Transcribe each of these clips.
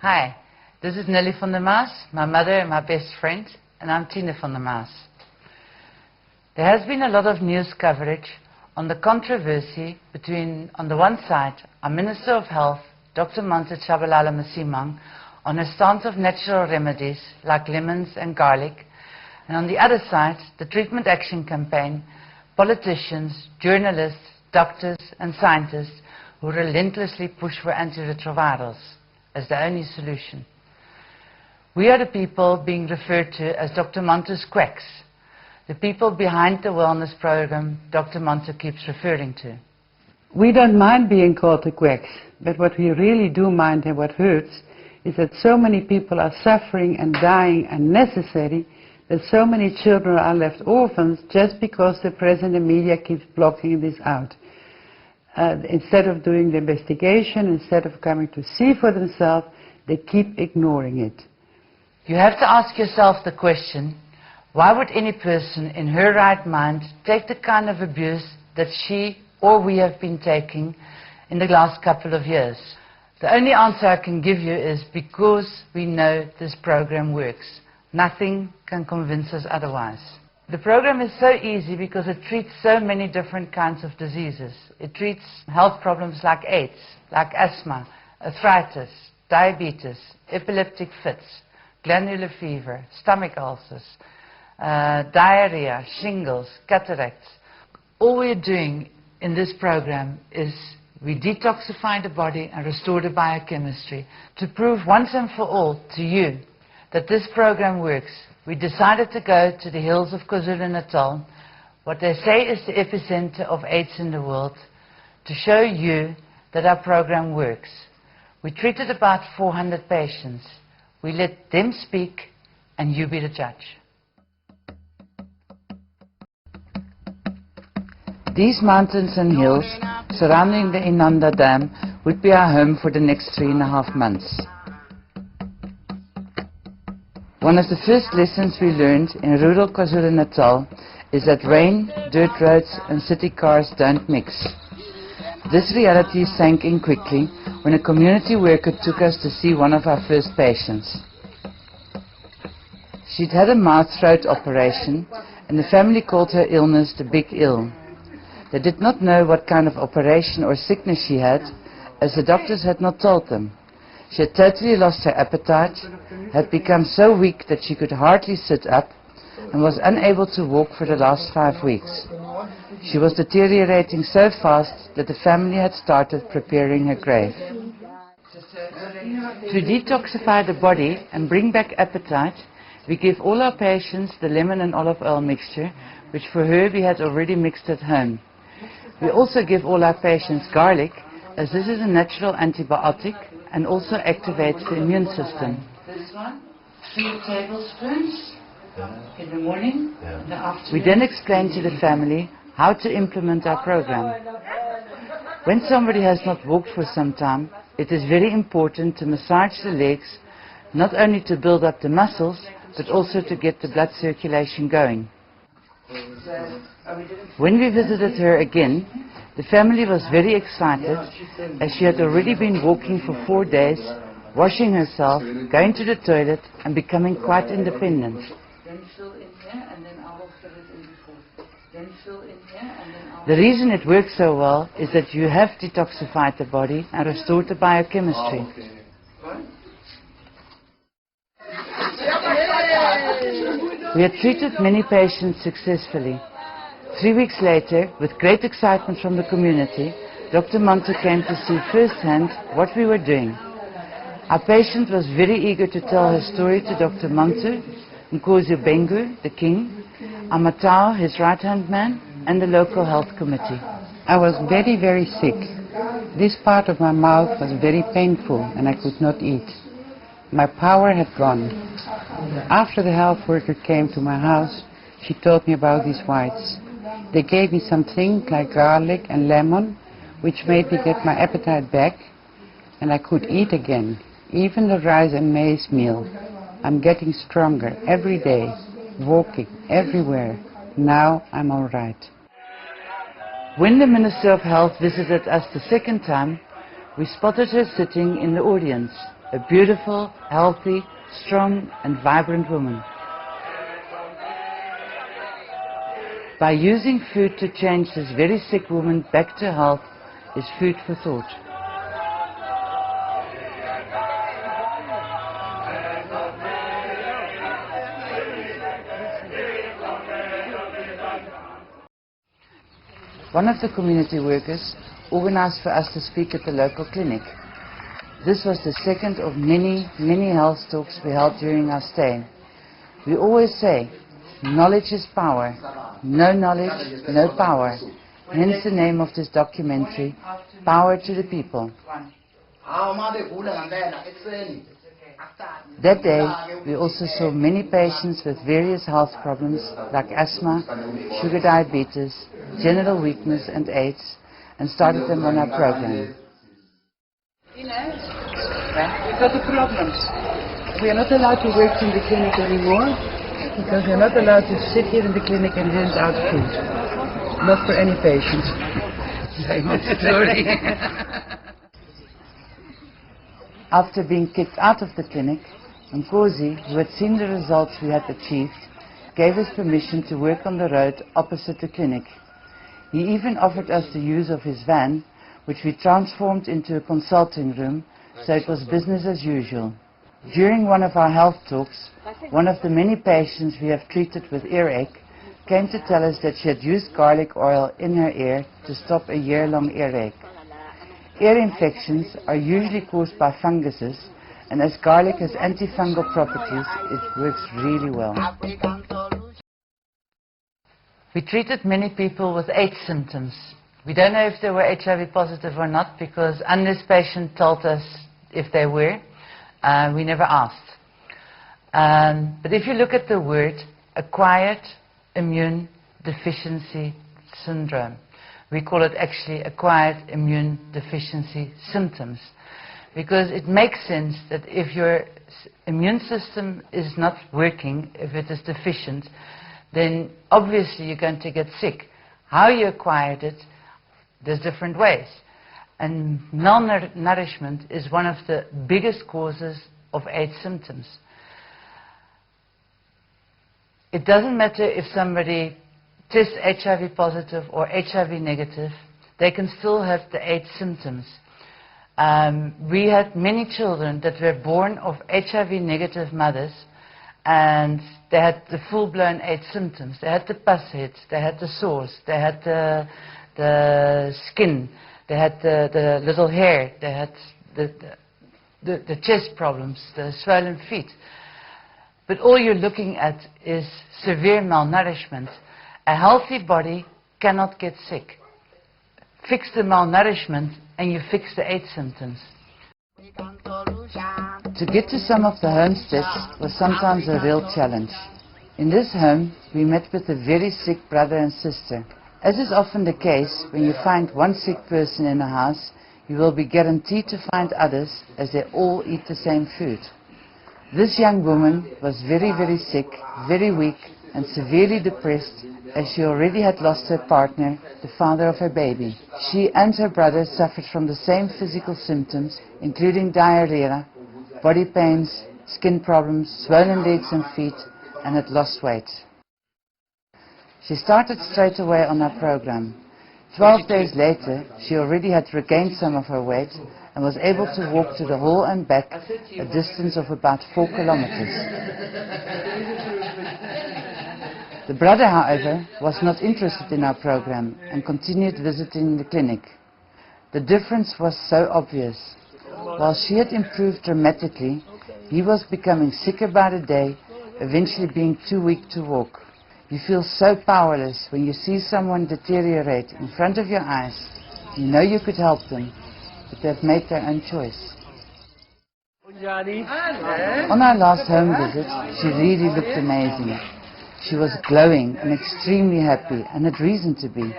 Hi, this is Nelly from the Maas, my mother and my best friend, and I'm Tine from the Maas. There has been a lot of news coverage on the controversy between, on the one side, our Minister of Health, Dr. Manta Chabalala Masimang, on her stance of natural remedies like lemons and garlic, and on the other side, the Treatment Action Campaign, politicians, journalists, doctors and scientists who relentlessly push for antiretrovirals as the only solution. We are the people being referred to as Dr. Manta's quacks, the people behind the wellness program Dr. Manta keeps referring to. We don't mind being called the quacks, but what we really do mind and what hurts is that so many people are suffering and dying unnecessarily, that so many children are left orphans just because the press and the media keeps blocking this out. Instead of doing the investigation, instead of coming to see for themselves, they keep ignoring it. You have to ask yourself the question, why would any person in her right mind take the kind of abuse that she or we have been taking in the last couple of years? The only answer I can give you is because we know this program works. Nothing can convince us otherwise. The program is so easy because it treats so many different kinds of diseases. It treats health problems like AIDS, like asthma, arthritis, diabetes, epileptic fits, glandular fever, stomach ulcers, diarrhea, shingles, cataracts. All we're doing in this program is we detoxify the body and restore the biochemistry to prove once and for all to you that this program works. We decided to go to the hills of KwaZulu-Natal, what they say is the epicenter of AIDS in the world, to show you that our program works. We treated about 400 patients. We let them speak and you be the judge. These mountains and hills surrounding the Inanda Dam would be our home for the next 3.5 months. One of the first lessons we learned in rural KwaZulu-Natal is that rain, dirt roads and city cars don't mix. This reality sank in quickly when a community worker took us to see one of our first patients. She'd had a mouth throat operation and the family called her illness the big ill. They did not know what kind of operation or sickness she had, as the doctors had not told them. She had totally lost her appetite, had become so weak that she could hardly sit up, and was unable to walk for the last 5 weeks. She was deteriorating so fast that the family had started preparing her grave. To detoxify the body and bring back appetite, we give all our patients the lemon and olive oil mixture, which for her we had already mixed at home. We also give all our patients garlic, as this is a natural antibiotic and also activates the immune system. This one, 3 tablespoons in the morning, in the afternoon. We then explain to the family how to implement our program. When somebody has not walked for some time, it is very important to massage the legs, not only to build up the muscles, but also to get the blood circulation going. When we visited her again, the family was very excited, as she had already been walking for 4 days, washing herself, going to the toilet and becoming quite independent. The reason it works so well is that you have detoxified the body and restored the biochemistry. We had treated many patients successfully. 3 weeks later, with great excitement from the community, Dr. Manta came to see firsthand what we were doing. Our patient was very eager to tell her story to Dr. Manta, Ngcolosi, the king, Amatao, his right-hand man, and the local health committee. I was very, very sick. This part of my mouth was very painful and I could not eat. My power had gone. After the health worker came to my house, she told me about these whites. They gave me some things like garlic and lemon, which made me get my appetite back, and I could eat again, even the rice and maize meal. I'm getting stronger every day, walking everywhere. Now I'm all right. When the Minister of Health visited us the second time, we spotted her sitting in the audience, a beautiful, healthy, strong and vibrant woman. By using food to change this very sick woman back to health is food for thought. One of the community workers organized for us to speak at the local clinic. This was the second of many health talks we held during our stay. We always say, knowledge is power. No knowledge, no power. Hence the name of this documentary, Power to the People. That day, we also saw many patients with various health problems like asthma, sugar diabetes, general weakness and AIDS, and started them on our program. We've got the problems. We are not allowed to work in the clinic anymore because we are not allowed to sit here in the clinic and hand out food. Not for any patient. After being kicked out of the clinic, Ngcolosi, who had seen the results we had achieved, gave us permission to work on the road opposite the clinic. He even offered us the use of his van, which we transformed into a consulting room, so it was business as usual. During one of our health talks, one of the many patients we have treated with earache came to tell us that she had used garlic oil in her ear to stop a year-long earache. Ear infections are usually caused by funguses, and as garlic has antifungal properties, it works really well. We treated many people with AIDS symptoms. We don't know if they were HIV positive or not, because unless patient told us if they were, we never asked. But if you look at the word, acquired immune deficiency syndrome, we call it actually acquired immune deficiency symptoms, because it makes sense that if your immune system is not working, if it is deficient, then obviously you're going to get sick. How you acquired it, there's different ways. And malnourishment is one of the biggest causes of AIDS symptoms. It doesn't matter if somebody tests HIV positive or HIV negative, they can still have the AIDS symptoms. We had many children that were born of HIV negative mothers, and they had the full-blown AIDS symptoms. They had the pus heads, they had the sores, they had the skin, they had the little hair, they had the chest problems, the swollen feet. But all you're looking at is severe malnourishment. A healthy body cannot get sick. Fix the malnourishment and you fix the AIDS symptoms. To get to some of the homesteads was sometimes a real challenge. In this home, we met with a very sick brother and sister. As is often the case, when you find one sick person in a house, you will be guaranteed to find others, as they all eat the same food. This young woman was very sick, very weak, and severely depressed, as she already had lost her partner, the father of her baby. She and her brother suffered from the same physical symptoms, including diarrhea, body pains, skin problems, swollen legs and feet, and had lost weight. She started straight away on our program. 12 days later, she already had regained some of her weight and was able to walk to the hall and back, a distance of about 4 kilometers. The brother, however, was not interested in our program and continued visiting the clinic. The difference was so obvious. While she had improved dramatically, he was becoming sicker by the day, eventually being too weak to walk. You feel so powerless when you see someone deteriorate in front of your eyes. You know you could help them, but they've made their own choice. On our last home visit, she really looked amazing. She was glowing and extremely happy, and had reason to be.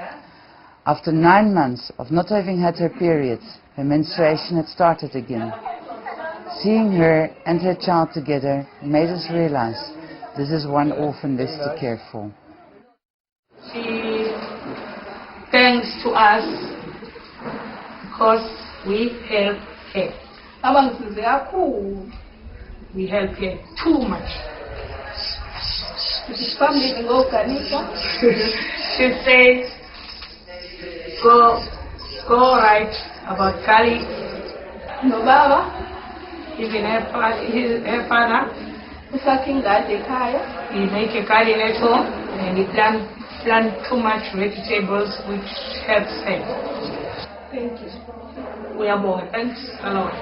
After 9 months of not having had her periods, her menstruation had started again. Seeing her and her child together made us realize this is one orphan less to care for. She thanks to us because we help her. We help her too much. She said, go write about Kali. No Baba. Even her father, he make a Kali at home and he plant too much vegetables which helps her. Thank you. We are more. Thanks a lot.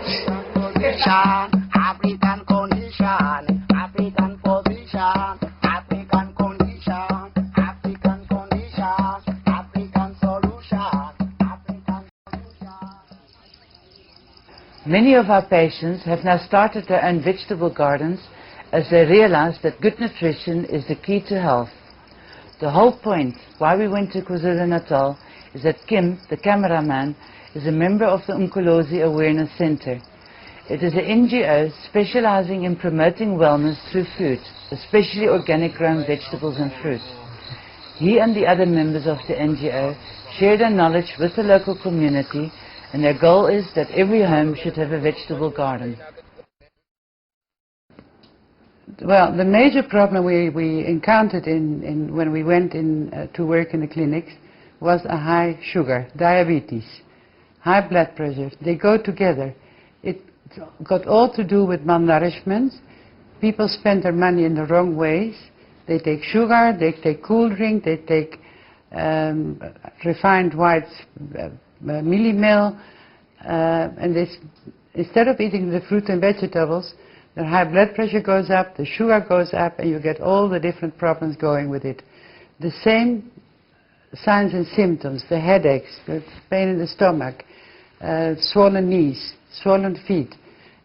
African condition, African position, African condition, African condition, African solution, African solution. Many of our patients have now started their own vegetable gardens as they realize that good nutrition is the key to health. The whole point why we went to KwaZulu-Natal is that Kim, the cameraman, is a member of the Ngcolosi Awareness Center. It is an NGO specializing in promoting wellness through food, especially organic grown vegetables and fruit. He and the other members of the NGO share their knowledge with the local community, and their goal is that every home should have a vegetable garden. Well, the major problem we encountered when we went to work in the clinics was a high sugar, diabetes, high blood pressure. They go together. It got all to do with malnourishment. People spend their money in the wrong ways. They take sugar, they take cool drink, they take refined white mealie meal, and instead of eating the fruit and vegetables, the high blood pressure goes up, the sugar goes up, and you get all the different problems going with it. The same signs and symptoms, the headaches, the pain in the stomach, swollen knees, swollen feet,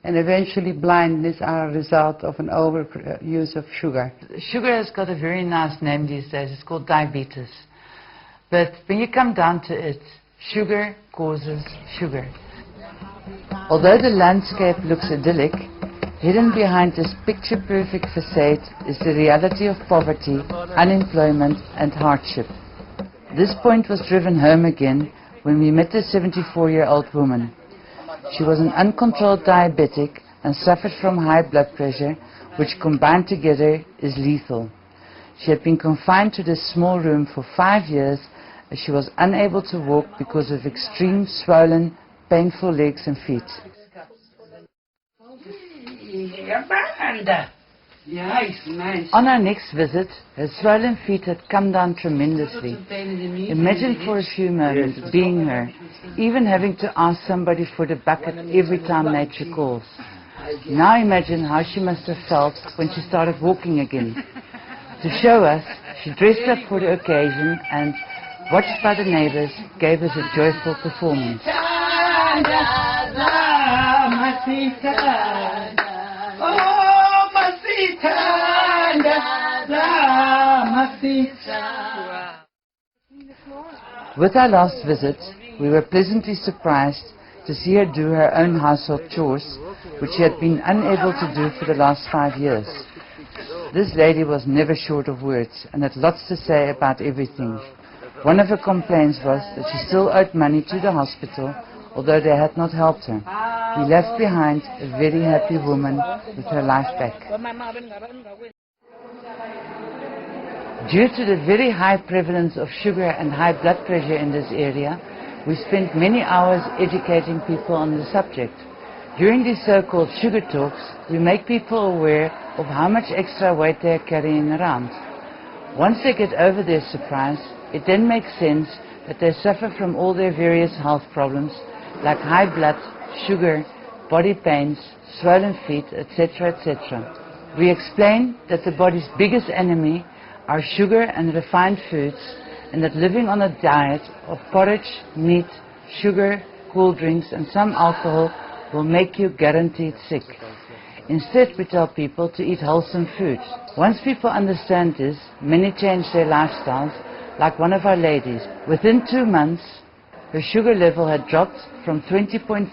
and eventually blindness are a result of an overuse of sugar. Sugar has got a very nice name these days. It's called diabetes. But when you come down to it, sugar causes sugar. Although the landscape looks idyllic, hidden behind this picture-perfect facade is the reality of poverty, unemployment, and hardship. This point was driven home again when we met a 74-year-old woman. She was an uncontrolled diabetic and suffered from high blood pressure, which combined together is lethal. She had been confined to this small room for 5 years as she was unable to walk because of extreme swollen, painful legs and feet. On our next visit, her swollen feet had come down tremendously. Imagine for a few moments being her, even having to ask somebody for the bucket every time nature calls. Now imagine how she must have felt when she started walking again. To show us, she dressed up for the occasion and, watched by the neighbors, gave us a joyful performance. With our last visit, we were pleasantly surprised to see her do her own household chores, which she had been unable to do for the last 5 years. This lady was never short of words and had lots to say about everything. One of her complaints was that she still owed money to the hospital, although they had not helped her. We left behind a very happy woman with her life back. Due to the very high prevalence of sugar and high blood pressure in this area, we spent many hours educating people on the subject. During these so-called sugar talks, we make people aware of how much extra weight they are carrying around. Once they get over their surprise, it then makes sense that they suffer from all their various health problems like high blood, sugar, body pains, swollen feet, etc., etc. We explain that the body's biggest enemy are sugar and refined foods, and that living on a diet of porridge, meat, sugar, cool drinks and some alcohol will make you guaranteed sick. Instead, we tell people to eat wholesome food. Once people understand this, many change their lifestyles, like one of our ladies. Within 2 months, her sugar level had dropped from 20.3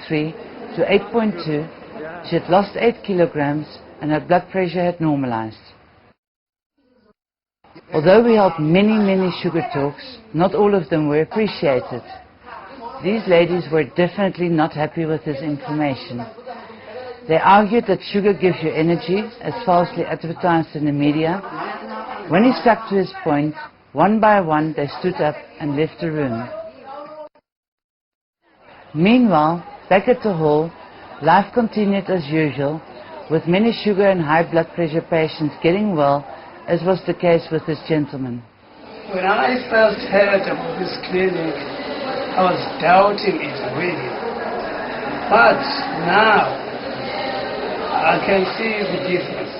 to 8.2. She had lost 8 kilograms and her blood pressure had normalized. Although we held many sugar talks, not all of them were appreciated. These ladies were definitely not happy with this information. They argued that sugar gives you energy, as falsely advertised in the media. When he stuck to his point, one by one they stood up and left the room. Meanwhile, back at the hall, life continued as usual, with many sugar and high blood pressure patients getting well, as was the case with this gentleman. When I first heard about this clinic, I was doubting it really. But now, I can see the difference.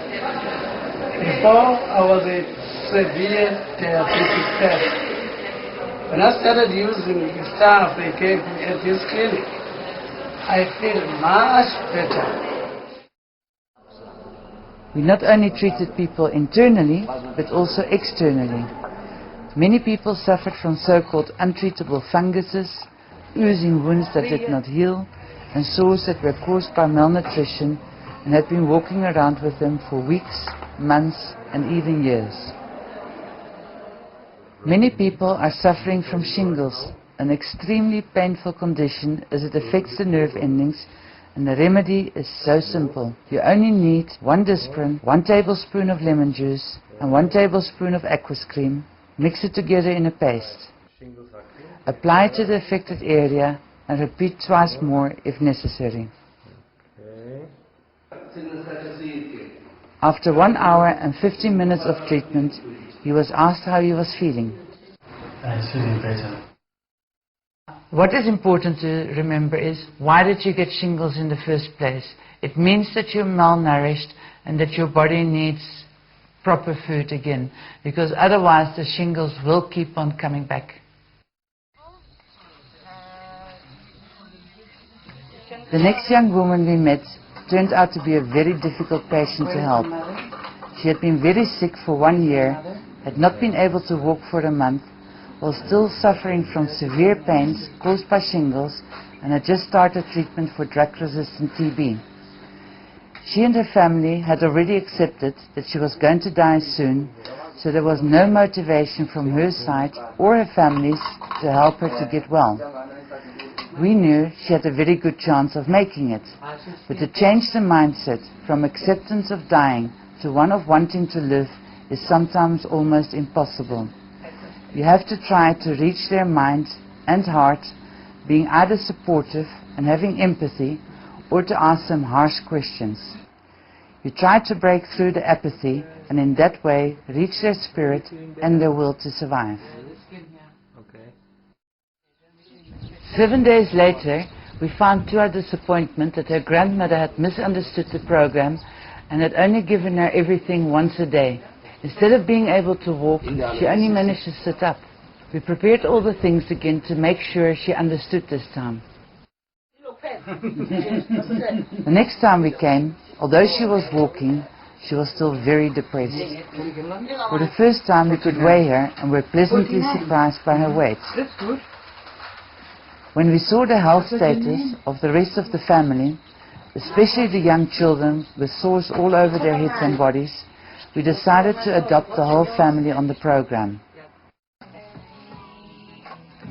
Before, I was a severe diabetic person. When I started using the stuff they gave me at this clinic, I feel much better. We not only treated people internally, but also externally. Many people suffered from so-called untreatable funguses, oozing wounds that did not heal, and sores that were caused by malnutrition, and had been walking around with them for weeks, months, and even years. Many people are suffering from shingles, an extremely painful condition as it affects the nerve endings, and the remedy is so simple. You only need 1 Disprin, 1 tablespoon of lemon juice, and 1 tablespoon of aqueous cream. Mix it together in a paste. Apply it to the affected area and repeat twice more if necessary. After 1 hour and 15 minutes of treatment, he was asked how he was feeling. I'm feeling better. What is important to remember is, why did you get shingles in the first place? It means that you're malnourished and that your body needs proper food again, because otherwise the shingles will keep on coming back. The next young woman we met turned out to be a very difficult patient to help. She had been very sick for 1 year, had not been able to walk for a month, was still suffering from severe pains caused by shingles, and had just started treatment for drug-resistant TB. She and her family had already accepted that she was going to die soon, so there was no motivation from her side or her family's to help her to get well. We knew she had a very good chance of making it, but to change the mindset from acceptance of dying to one of wanting to live is sometimes almost impossible. You have to try to reach their mind and heart, being either supportive and having empathy, or to ask them harsh questions. You try to break through the apathy and in that way reach their spirit and their will to survive. 7 days later, we found to our disappointment that her grandmother had misunderstood the program and had only given her everything once a day. Instead of being able to walk, she only managed to sit up. We prepared all the things again to make sure she understood this time. The next time we came, although she was walking, she was still very depressed. For the first time we could weigh her and were pleasantly surprised by her weight. When we saw the health status of the rest of the family, especially the young children with sores all over their heads and bodies, we decided to adopt the whole family on the program.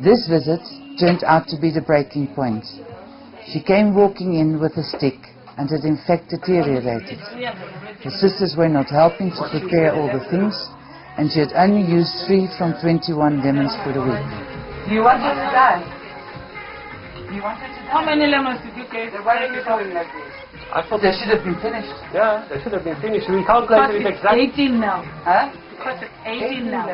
This visit turned out to be the breaking point. She came walking in with a stick and had in fact deteriorated. Her sisters were not helping to prepare all the things, and she had only used 3 from 21 lemons for the week. You want her to die? You want her to die? How many lemons did you get? Why are you going like this? I thought They should have been finished. Yeah, they should have been finished. We calculated it exactly. 18 now. Huh? Because it's 18 now.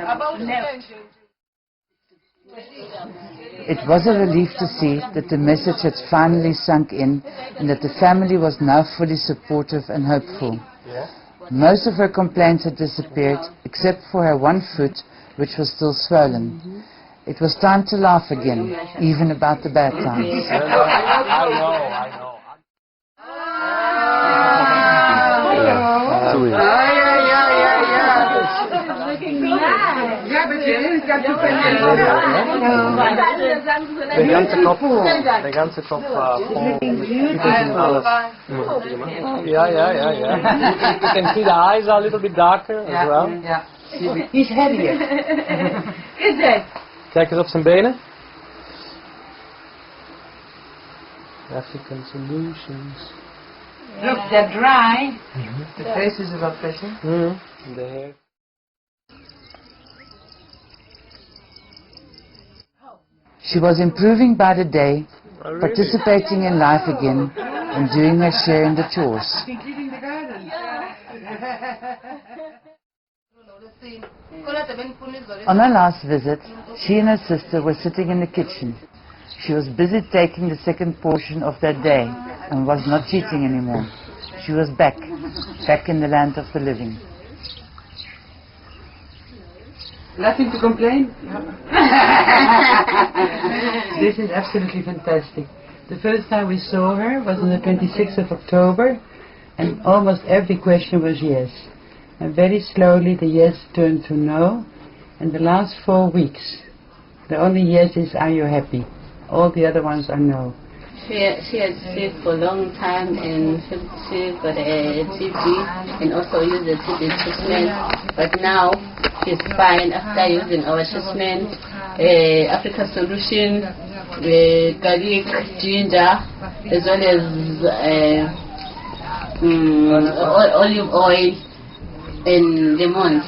It was a relief to see that the message had finally sunk in and that the family was now fully supportive and hopeful. Yeah. Most of her complaints had disappeared, except for her one foot, which was still swollen. It was time to laugh again, even about the bad times. I know. De ganze Kopf voll. Yeah. You can see the eyes are a little bit darker as well. Yeah. He's heavier. Is it? Kijk eens op zijn benen. African solutions. Look, they're dry. The face is about pressing. The hair. She was improving by the day, participating in life again, and doing her share in the chores. Including the garden. On her last visit, she and her sister were sitting in the kitchen. She was busy taking the second portion of that day and was not cheating anymore. She was back in the land of the living. Nothing to complain? This is absolutely fantastic. The first time we saw her was on the 26th of October, and almost every question was yes. And very slowly the yes turned to no, and the last 4 weeks, the only yes is, are you happy? All the other ones are no. She had sick for a long time, and she got a TB and also used the TB treatment. But now she's fine after using our treatment, Africa Solution, garlic, ginger, as well as olive oil and lemons.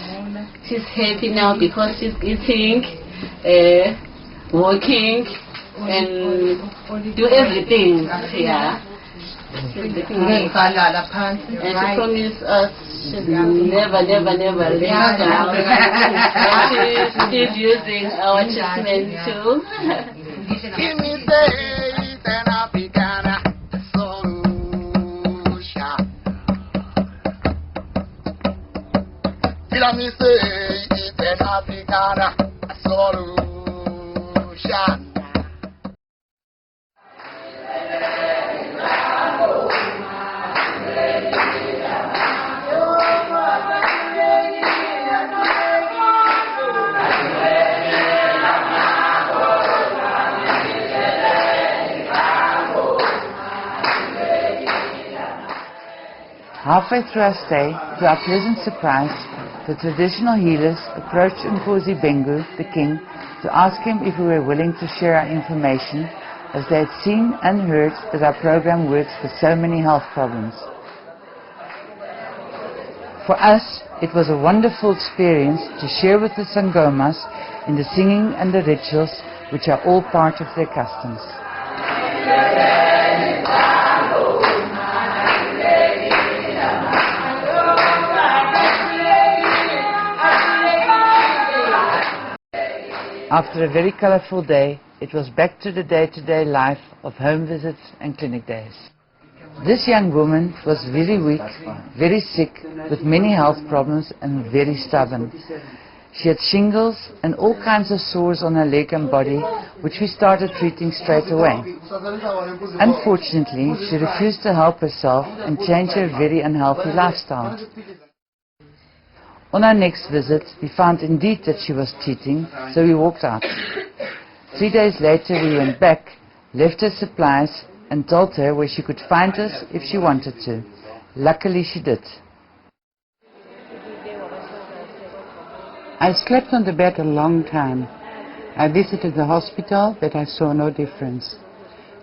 She's happy now because she's eating, walking, and do everything. Yeah. And she promised us she'll never let down. And she's using our treatment too. Give me the an African solution. Let me say it's an African solution. Halfway through our stay, to our pleasant surprise, the traditional healers approached Ngcolosi, the king, to ask him if we were willing to share our information, as they had seen and heard that our program works for so many health problems. For us, it was a wonderful experience to share with the Sangomas in the singing and the rituals, which are all part of their customs. After a very colorful day, it was back to the day-to-day life of home visits and clinic days. This young woman was very weak, very sick, with many health problems and very stubborn. She had shingles and all kinds of sores on her leg and body, which we started treating straight away. Unfortunately, she refused to help herself and changed her very unhealthy lifestyle. On our next visit, we found indeed that she was cheating, so we walked out. 3 days later, we went back, left her supplies, and told her where she could find us if she wanted to. Luckily, she did. I slept on the bed a long time. I visited the hospital, but I saw no difference.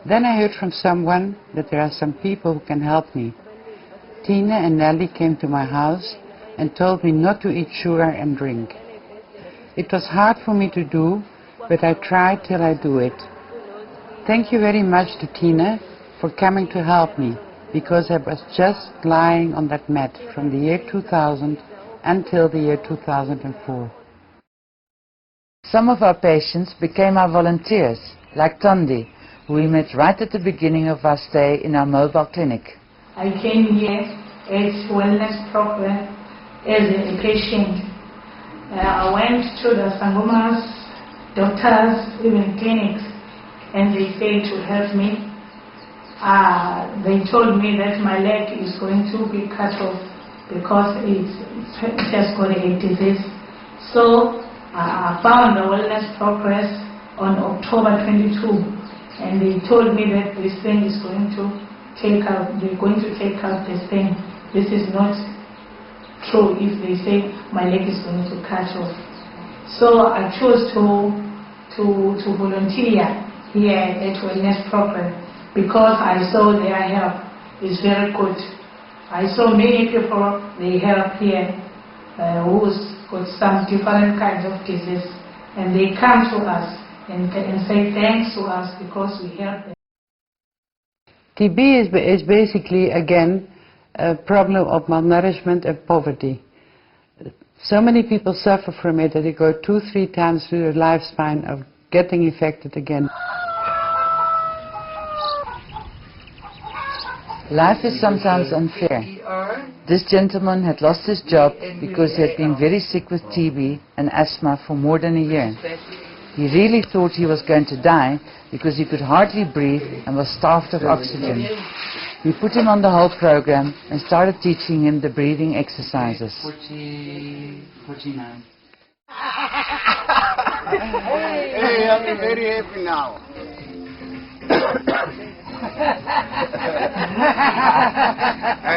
Then I heard from someone that there are some people who can help me. Tine and Nelly came to my house and told me not to eat sugar and drink. It was hard for me to do, but I tried till I do it. Thank you very much to Tine for coming to help me, because I was just lying on that mat from the year 2000 until the year 2004. Some of our patients became our volunteers, like Tondi, who we met right at the beginning of our stay in our mobile clinic. I came here as wellness program as a patient. I went to the Sangomas, doctors, even clinics, and they failed to help me. They told me that my leg is going to be cut off because it has got a disease. So I found the wellness progress on October 22, and they told me that this thing is going to take out, they're going to take out this thing. This is not true if they say my leg is going to cut off. So I chose to volunteer here at Wellness Program because I saw their help is very good. I saw many people, they help here who's got some different kinds of disease, and they come to us and say thanks to us because we help them. TB is basically, again, a problem of malnourishment and poverty. So many people suffer from it that they go 2-3 times through their lifespan of getting infected again. Life is sometimes unfair. This gentleman had lost his job because he had been very sick with TB and asthma for more than a year. He really thought he was going to die because he could hardly breathe and was starved of oxygen. We put him on the whole program and started teaching him the breathing exercises. 49. Hey, I'm very happy now.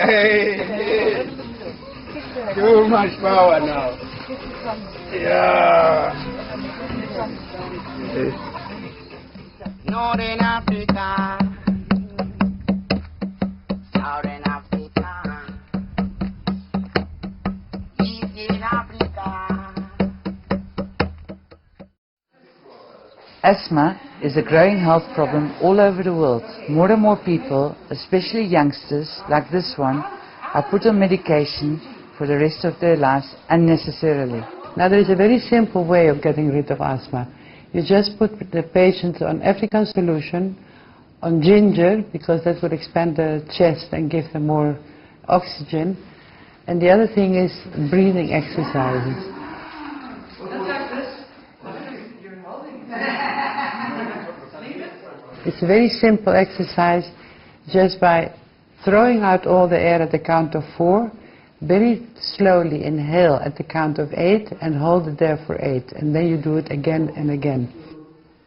Hey, too much power now. Yeah. Northern Africa, Southern Africa, Eastern Africa. Asthma is a growing health problem all over the world. More and more people, especially youngsters like this one, are put on medication for the rest of their lives unnecessarily. Now there is a very simple way of getting rid of asthma. You just put the patient on African solution, on ginger, because that would expand the chest and give them more oxygen. And the other thing is breathing exercises. It's a very simple exercise, just by throwing out all the air at the count of 4, very slowly inhale at the count of 8 and hold it there for 8, and then you do it again and again.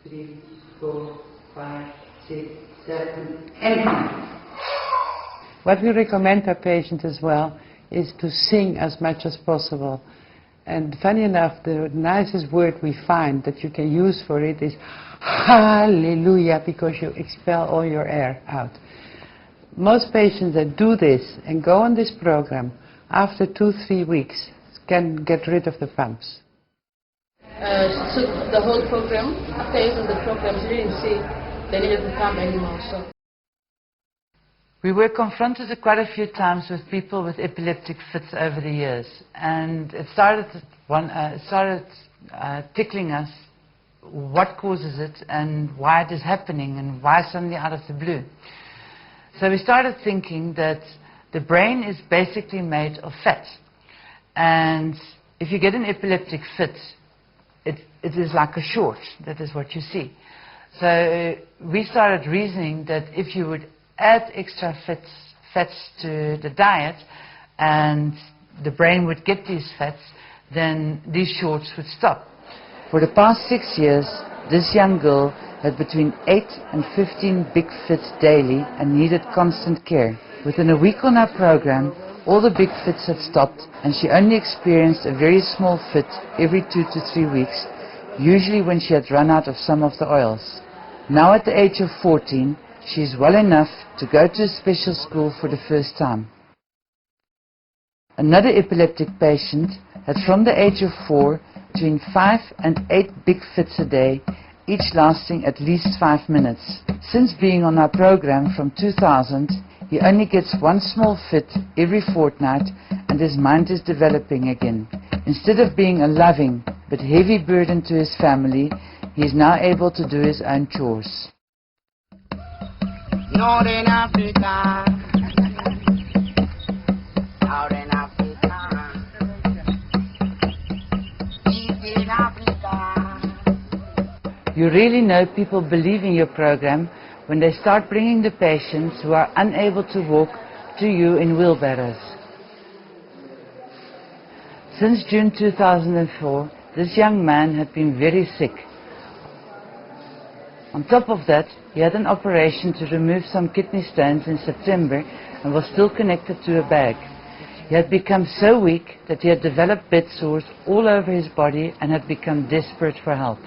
2, 3, 4, 5, 6, 7, 8. What we recommend our patients as well is to sing as much as possible. And funny enough, the nicest word we find that you can use for it is hallelujah, because you expel all your air out. Most patients that do this and go on this program, after 2-3 weeks, can get rid of the pumps. She took the whole program. After using the program, she didn't see the need of the pump anymore. So We were confronted quite a few times with people with epileptic fits over the years, and it started tickling us what causes it and why it is happening and why suddenly out of the blue. So we started thinking that the brain is basically made of fat, and if you get an epileptic fit, it is like a short. That is what you see. So we started reasoning that if you would add extra fats to the diet and the brain would get these fats, then these shorts would stop. For the past 6 years, this young girl had between 8 and 15 big fits daily and needed constant care. Within a week on our program, all the big fits had stopped, and she only experienced a very small fit every 2 to 3 weeks, usually when she had run out of some of the oils. Now at the age of 14, she is well enough to go to a special school for the first time. Another epileptic patient had from the age of 4 between 5 and 8 big fits a day, each lasting at least 5 minutes. Since being on our program from 2000, he only gets one small fit every fortnight, and his mind is developing again. Instead of being a loving but heavy burden to his family, he is now able to do his own chores. Northern Africa, Southern Africa, Eastern Africa. You really know people believe in your program when they start bringing the patients who are unable to walk to you in wheelbarrows. Since June 2004, this young man had been very sick. On top of that, he had an operation to remove some kidney stones in September and was still connected to a bag. He had become so weak that he had developed bed sores all over his body and had become desperate for help.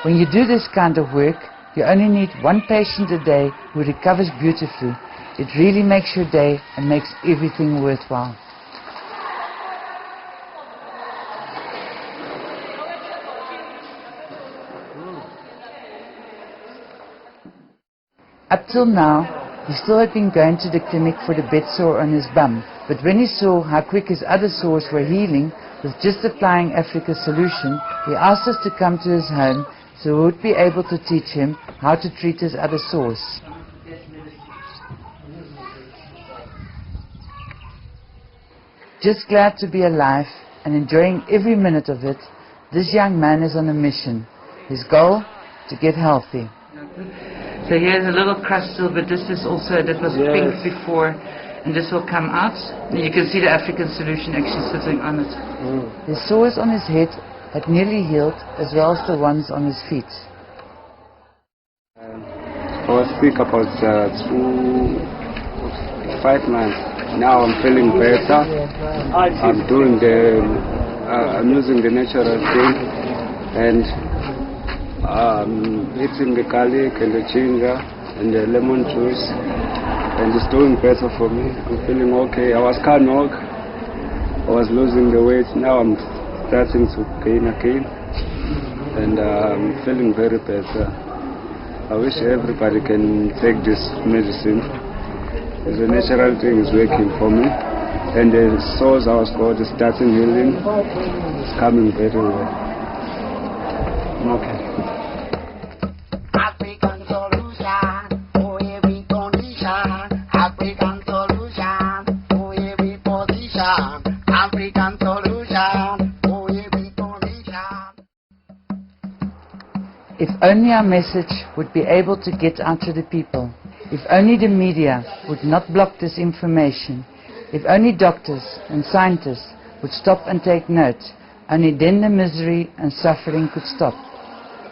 When you do this kind of work, you only need one patient a day who recovers beautifully. It really makes your day and makes everything worthwhile. Up till now, he still had been going to the clinic for the bed sore on his bum, but when he saw how quick his other sores were healing with just applying Africa's solution, he asked us to come to his home so we would be able to teach him how to treat his other sores. Just glad to be alive and enjoying every minute of it, this young man is on a mission. His goal, to get healthy. So here's a little crustal, but this is also, that was pink before, and this will come out. And you can see the African solution actually sitting on it. The sores on his head had nearly healed, as well as the ones on his feet. I was sick about 5 months. Now I'm feeling better. I'm doing I'm using the natural thing, and eating the garlic and the ginger and the lemon juice, and it's doing better for me. I'm feeling okay. I can't walk. I was losing the weight. Now I'm starting to gain again, and I'm feeling very better. I wish everybody can take this medicine. It's a natural thing, it's working for me, and the sores I was got is starting healing. It's coming very well. Okay. African solution for every condition. African solution for every position. African solution for every condition. If only our message would be able to get out to the people. If only the media would not block this information. If only doctors and scientists would stop and take note, only then the misery and suffering could stop.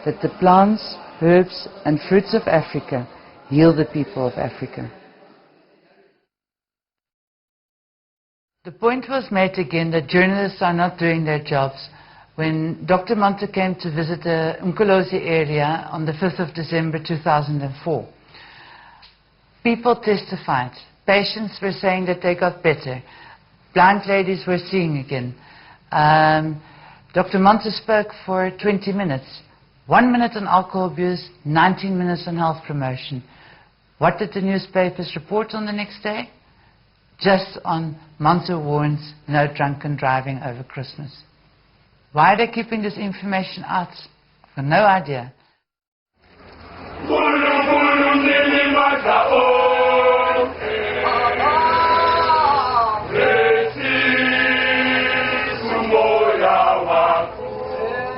That the plants, herbs and fruits of Africa heal the people of Africa. The point was made again that journalists are not doing their jobs. When Dr. Monte came to visit the Ngcolosi area on the 5th of December 2004, people testified. Patients were saying that they got better. Blind ladies were seeing again. Dr. Monte spoke for 20 minutes. 1 minute on alcohol abuse, 19 minutes on health promotion. What did the newspapers report on the next day? Just on Monte warns no drunken driving over Christmas. Why are they keeping this information out? I've got no idea.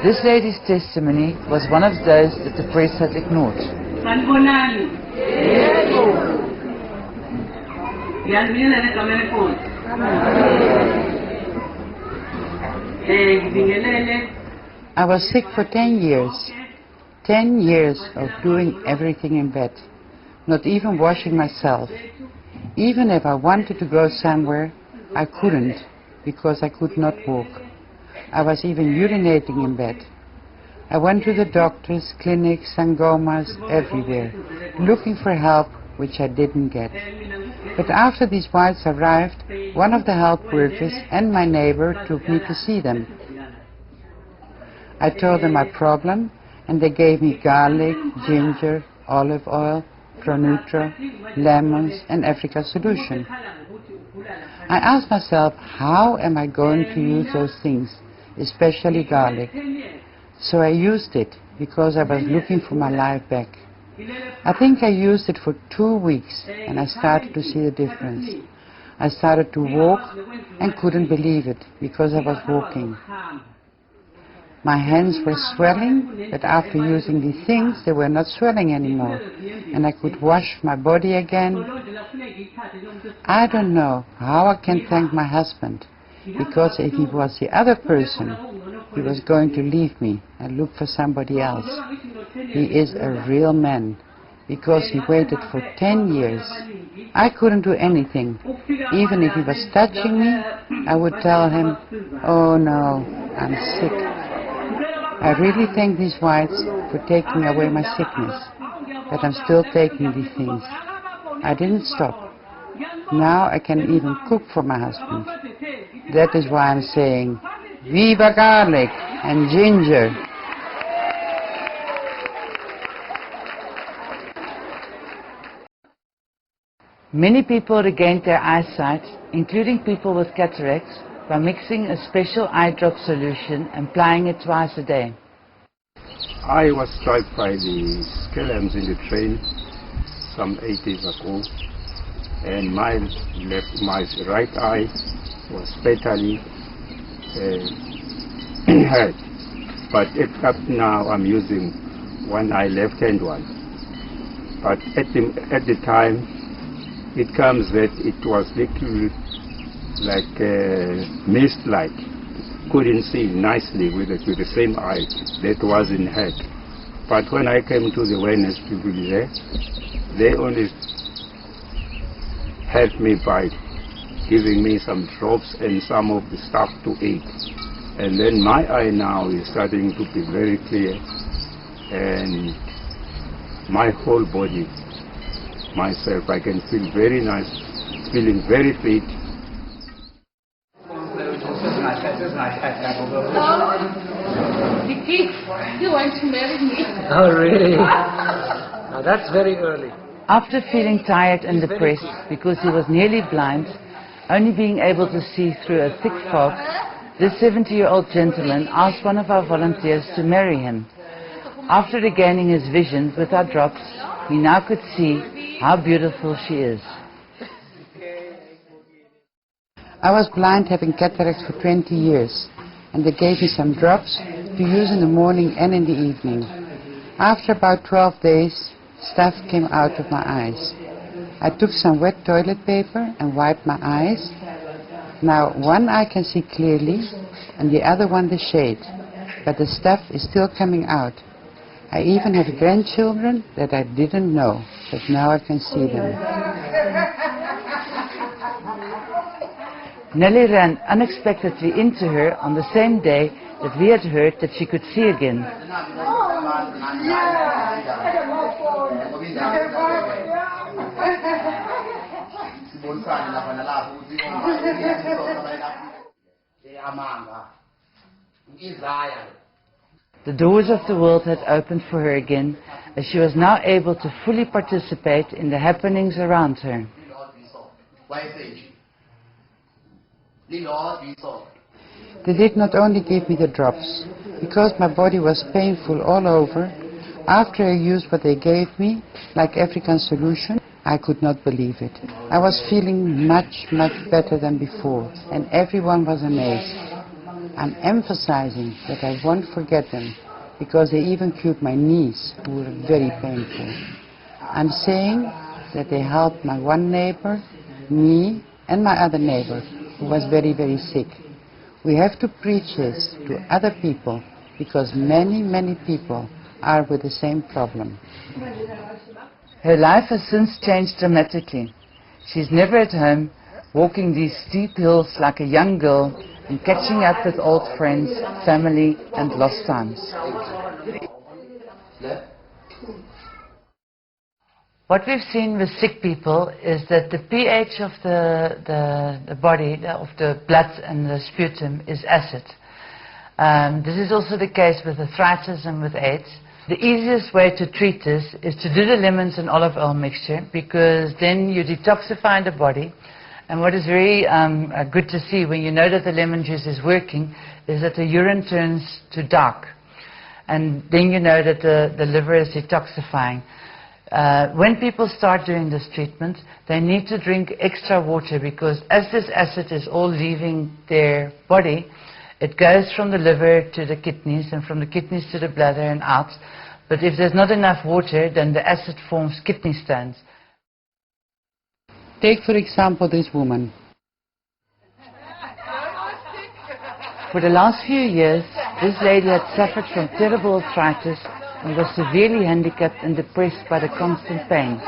This lady's testimony was one of those that the press had ignored. I was sick for 10 years. 10 years of doing everything in bed. Not even washing myself. Even if I wanted to go somewhere, I couldn't, because I could not walk. I was even urinating in bed. I went to the doctors, clinics, sangomas, everywhere, looking for help, which I didn't get. But after these whites arrived, one of the health workers and my neighbor took me to see them. I told them my problem, and they gave me garlic, ginger, olive oil, Pronutro, lemons, and Africa solution. I asked myself, how am I going to use those things, especially garlic? So I used it, because I was looking for my life back. I think I used it for 2 weeks, and I started to see the difference. I started to walk and couldn't believe it, because I was walking. My hands were swelling, but after using these things, they were not swelling anymore, and I could wash my body again. I don't know how I can thank my husband, because if he was the other person, he was going to leave me and look for somebody else. He is a real man, because he waited for 10 years. I couldn't do anything. Even if he was touching me, I would tell him, "Oh no, I'm sick." I really thank these whites for taking away my sickness, but I'm still taking these things. I didn't stop. Now I can even cook for my husband. That is why I'm saying, Viva garlic and ginger. Many people regained their eyesight, including people with cataracts, by mixing a special eye drop solution and applying it twice a day. I was struck by the scalams in the train some 8 days ago, and my right eye was fatally hurt. But up now I'm using one eye, left-hand one. But at the time, it comes that it was little like mist-like. Couldn't see nicely with the same eye that wasn't hurt. But when I came to the awareness people there, they only helped me by giving me some drops and some of the stuff to eat. And then my eye now is starting to be very clear, and my whole body, myself, I can feel very nice, feeling very fit. Vicky, you want to marry me? Oh, really? Now that's very early. After feeling tired and depressed because he was nearly blind, only being able to see through a thick fog, this 70-year-old gentleman asked one of our volunteers to marry him. After regaining his vision with our drops, he now could see how beautiful she is. I was blind, having cataracts for 20 years, and they gave me some drops to use in the morning and in the evening. After about 12 days, stuff came out of my eyes. I took some wet toilet paper and wiped my eyes. Now one eye can see clearly and the other one the shade, but the stuff is still coming out. I even have grandchildren that I didn't know, but now I can see them. Nelly ran unexpectedly into her on the same day that we had heard that she could see again. The doors of the world had opened for her again, as she was now able to fully participate in the happenings around her. They did not only give me the drops. Because my body was painful all over, after I used what they gave me, like African solution, I could not believe it. I was feeling much, much better than before, and everyone was amazed. I'm emphasizing that I won't forget them, because they even cured my knees, who were very painful. I'm saying that they helped my one neighbor, me, and my other neighbor, who was very, very sick. We have to preach this to other people, because many, many people are with the same problem. Her life has since changed dramatically. She's never at home, walking these steep hills like a young girl and catching up with old friends, family, and lost times. What we've seen with sick people is that the pH of the body, of the blood and the sputum, is acid. This is also the case with arthritis and with AIDS. The easiest way to treat this is to do the lemons and olive oil mixture, because then you detoxify the body. And what is very good to see when you know that the lemon juice is working is that the urine turns to dark. And then you know that the liver is detoxifying. When people start doing this treatment, they need to drink extra water, because as this acid is all leaving their body, It goes from the liver to the kidneys, and from the kidneys to the bladder and out. But if there's not enough water, then the acid forms kidney stones. Take, for example, this woman. For the last few years, this lady had suffered from terrible arthritis and was severely handicapped and depressed by the constant pain.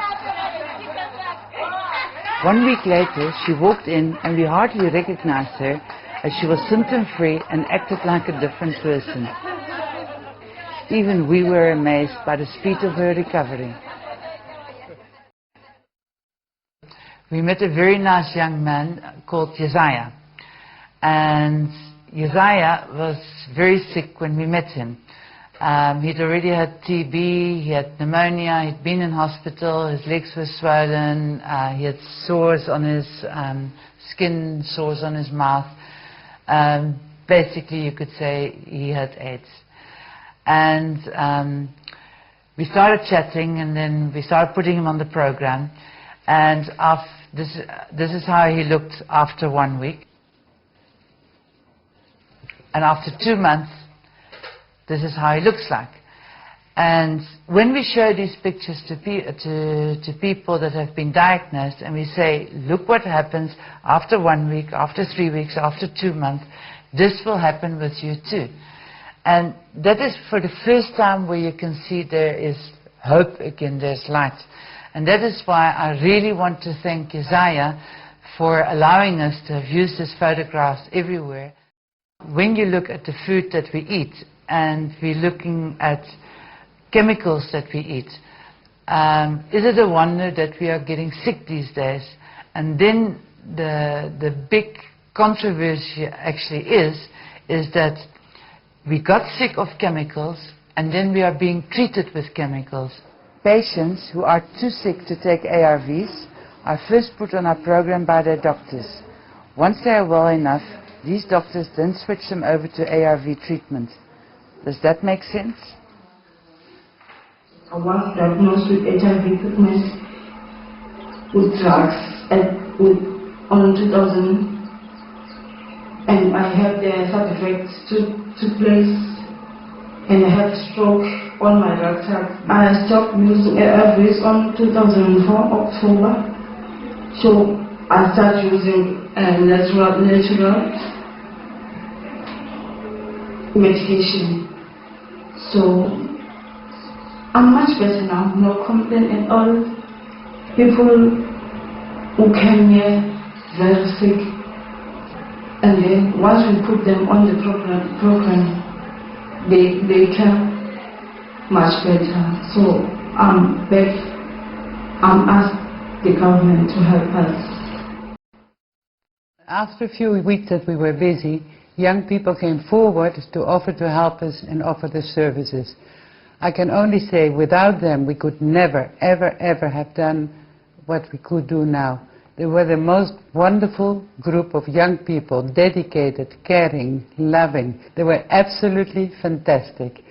1 week later, she walked in and we hardly recognized her, as she was symptom-free and acted like a different person. Even we were amazed by the speed of her recovery. We met a very nice young man called Uzziah, and Uzziah was very sick when we met him. He'd already had TB, he had pneumonia, he'd been in hospital, his legs were swollen, he had sores on his skin, sores on his mouth. Basically, you could say he had AIDS. And we started chatting, and then we started putting him on the program. And this is how he looked after 1 week. And after 2 months, this is how he looks like. And when we show these pictures to people that have been diagnosed, and we say, look what happens after 1 week, after 3 weeks, after 2 months, this will happen with you too. And that is for the first time where you can see there is hope again, there's light. And that is why I really want to thank Uzziah for allowing us to have used his photographs everywhere. When you look at the food that we eat, and we're looking at chemicals that we eat, is it a wonder that we are getting sick these days? And then the big controversy actually is that we got sick of chemicals, and then we are being treated with chemicals. Patients who are too sick to take ARVs are first put on our program by their doctors. Once they are well enough, these doctors then switch them over to ARV treatment. Does that make sense? I was diagnosed with HIV treatment with drugs on 2000, and I had the side effects took place, and I had stroke on my right side. I stopped using ARVs on 2004 October, so I started using natural medication. So I'm much better now, no complaint at all. People who came here very sick, and then once we put them on the program, they came much better. So I'm asked the government to help us. After a few weeks that we were busy, young people came forward to offer to help us and offer the services. I can only say without them we could never, ever, ever have done what we could do now. They were the most wonderful group of young people, dedicated, caring, loving. They were absolutely fantastic.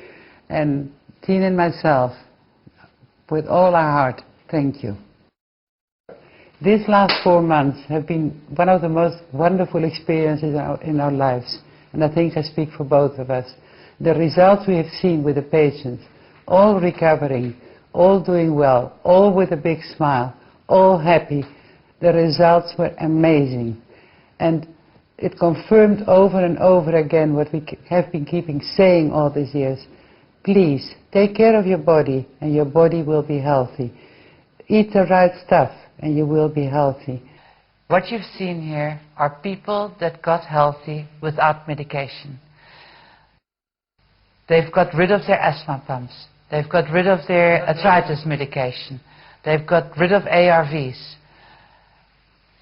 And Tine and myself, with all our heart, thank you. These last 4 months have been one of the most wonderful experiences in our lives. And I think I speak for both of us. The results we have seen with the patients, all recovering, all doing well, all with a big smile, all happy. The results were amazing. And it confirmed over and over again what we have been keeping saying all these years. Please, take care of your body, and your body will be healthy. Eat the right stuff, and you will be healthy. What you've seen here are people that got healthy without medication. They've got rid of their asthma pumps. They've got rid of their arthritis medication. They've got rid of ARVs.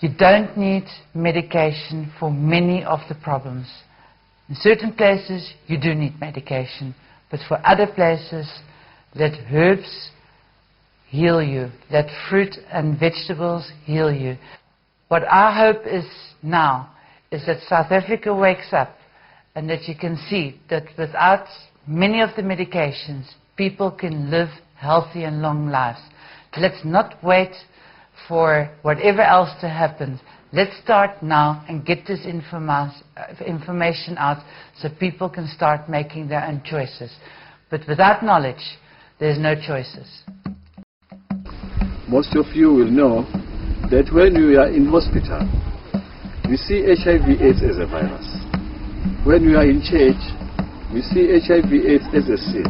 You don't need medication for many of the problems. In certain places, you do need medication. But for other places, let herbs heal you. Let fruit and vegetables heal you. What our hope is now is that South Africa wakes up and that you can see that without many of the medications, people can live healthy and long lives. Let's not wait for whatever else to happen. Let's start now and get this information out so people can start making their own choices. But without knowledge, there's no choices. Most of you will know that when we are in hospital, we see HIV/AIDS as a virus. When we are in church, we see HIV/AIDS as a sin.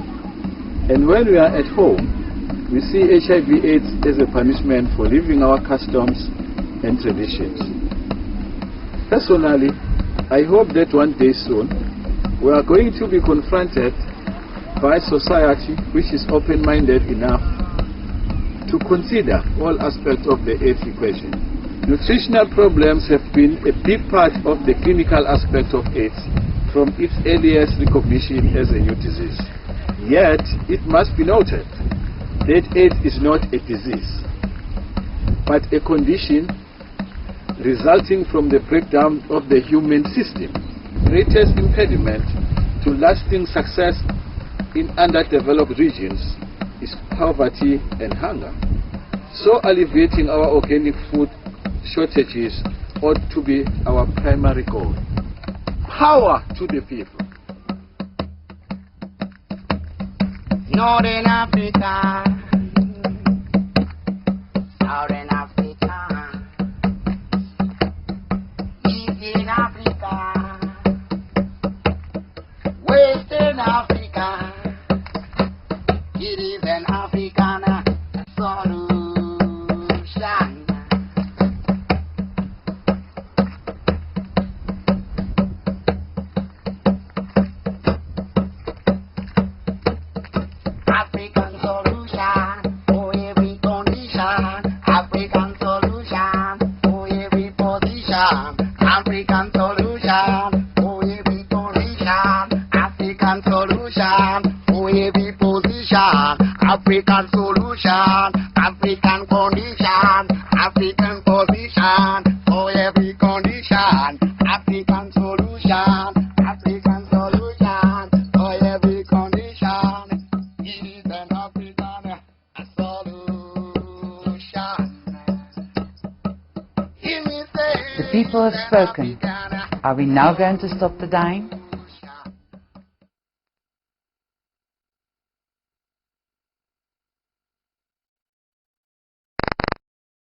And when we are at home, we see HIV/AIDS as a punishment for living our customs and traditions. Personally, I hope that one day soon, we are going to be confronted by society which is open-minded enough to consider all aspects of the AIDS equation. Nutritional problems have been a big part of the clinical aspect of AIDS from its earliest recognition as a new disease. Yet, it must be noted that AIDS is not a disease, but a condition resulting from the breakdown of the human system. Greatest impediment to lasting success in underdeveloped regions is poverty and hunger. So alleviating our organic food shortages ought to be our primary goal. Power to the people. Northern Africa, Southern Africa, Eastern Africa, Western Africa, it is an African solution. African solution for every condition. African solution for every position. African solution for every condition. African solution for every position. African solution, African condition. African position for every condition. African solution, African solution for every condition. It is an African solution. Hear me say, The people have spoken. Are we now going to stop the dying?